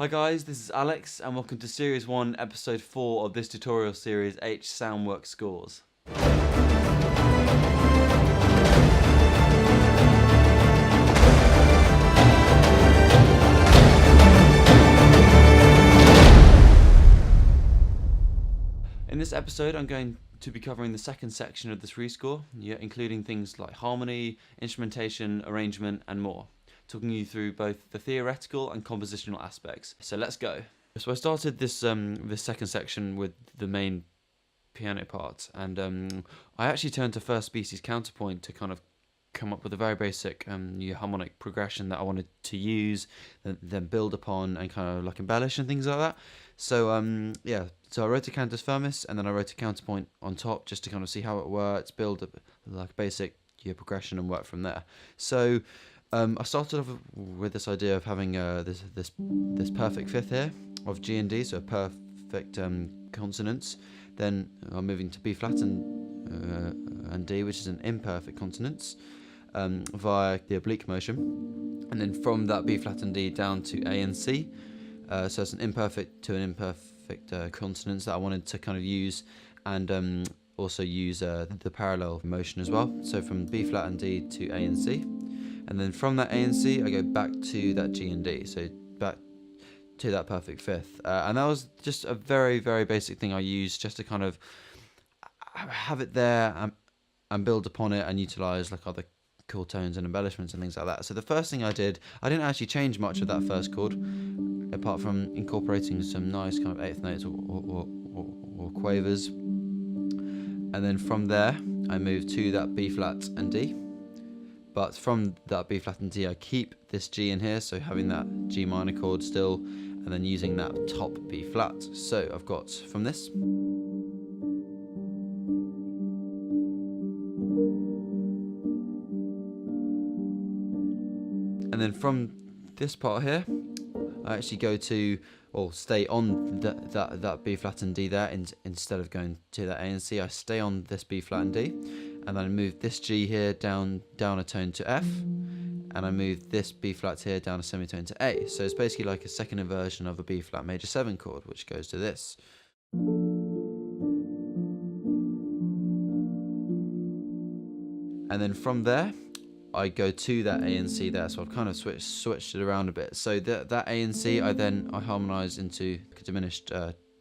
Hi guys, this is Alex and welcome to Series 1, Episode 4 of this tutorial series, SoundWorks Scores. In this episode, I'm going to be covering the second section of this rescore, including things like harmony, instrumentation, arrangement, and more, talking you through both the theoretical and compositional aspects. So let's go. So I started this second section with the main piano part, and I actually turned to first species counterpoint to kind of come up with a very basic harmonic progression that I wanted to use, then build upon and kind of like embellish and things like that. So so I wrote a cantus firmus and then I wrote a counterpoint on top just to kind of see how it works, build up like a basic progression and work from there. So I started off with this idea of having this perfect fifth here of G and D, so a perfect consonance. Then I'm moving to B flat and D, which is an imperfect consonance, via the oblique motion, and then from that B flat and D down to A and C. So it's an imperfect to an imperfect consonance that I wanted to kind of use, and also use the parallel motion as well. So from B flat and D to A and C, and then from that A and C I go back to that G and D, so back to that perfect fifth, and that was just a very, very basic thing I used just to kind of have it there and build upon it and utilize like other chord tones and embellishments and things like that. So the first thing I did, I didn't actually change much of that first chord, apart from incorporating some nice kind of eighth notes or quavers, and then from there I moved to that B flat and D. But from that B flat and D I keep this G in here, so having that G minor chord still, and then using that top B flat. So I've got from this, and then from this part here I actually go to, or stay on that B flat and D there, instead of going to that A and C. I stay on this B flat and D, and then I move this G here down a tone to F, and I move this B flat here down a semitone to A. So it's basically like a second inversion of a B flat major 7 chord, which goes to this. And then from there I go to that A and C there, so I've kind of switched it around a bit. So that A and C I harmonise into a diminished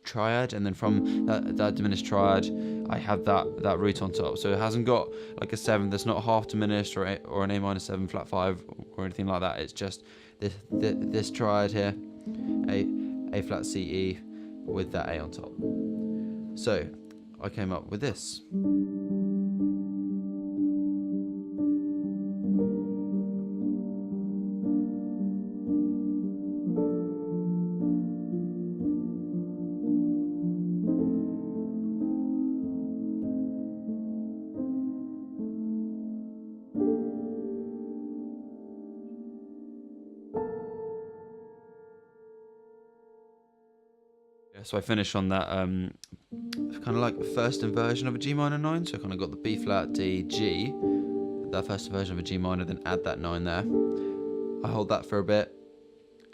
triad, and then from that diminished triad I have that root on top. So it hasn't got like a 7 that's not half diminished or an A minor 7 flat 5 or anything like that. It's just this triad here, A flat C E with that A on top. So I came up with this. So I finish on that kind of like the first inversion of a G minor 9. So I kind of got the B flat, D, G, that first inversion of a G minor, then add that 9 there. I hold that for a bit,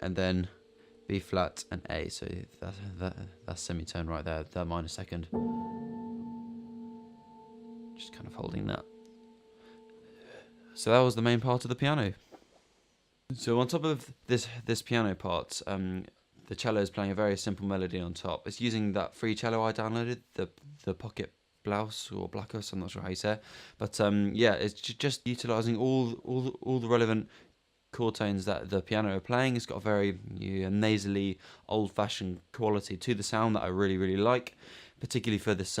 and then B flat and A. So that's semitone right there, that minor second. Just kind of holding that. So that was the main part of the piano. So on top of this piano part, the cello is playing a very simple melody on top. It's using that free cello I downloaded, the Pocket Blouse or Blackus, I'm not sure how you say it. But yeah, it's just utilising all the relevant chord tones that the piano are playing. It's got a very nasally, old-fashioned quality to the sound that I really, really like, particularly for this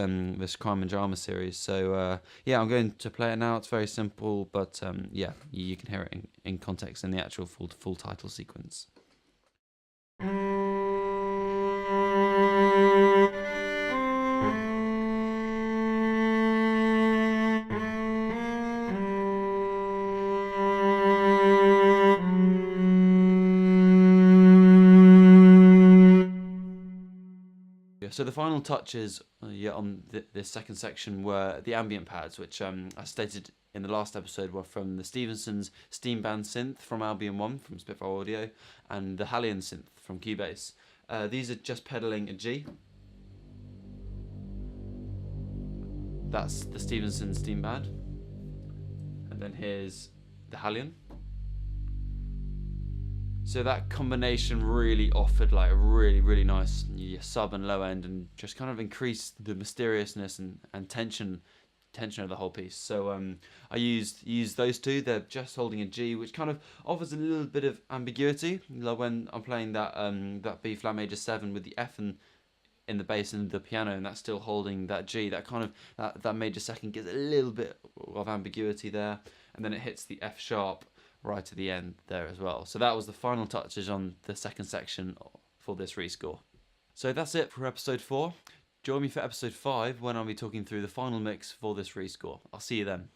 Crime and Drama series. So yeah, I'm going to play it now. It's very simple, but yeah, you can hear it in context in the actual full title sequence. So the final touches on this second section were the ambient pads, which I stated in the last episode were from the Stevenson's Steam Band synth from Albion 1 from Spitfire Audio, and the Hallion synth from Cubase. These are just pedaling a G. That's the Stevenson Steam Band. And then here's the Hallion. So that combination really offered like a really nice sub and low end, and just kind of increased the mysteriousness and tension of the whole piece. So I used those two. They're just holding a G, which kind of offers a little bit of ambiguity. Like when I'm playing that B flat major 7 with the F in the bass and the piano, and that's still holding that G. That kind of that major second gives a little bit of ambiguity there, and then it hits the F sharp right at the end there as well. So that was the final touches on the second section for this rescore. So that's it for episode 4. Join me for episode 5 when I'll be talking through the final mix for this rescore. I'll see you then.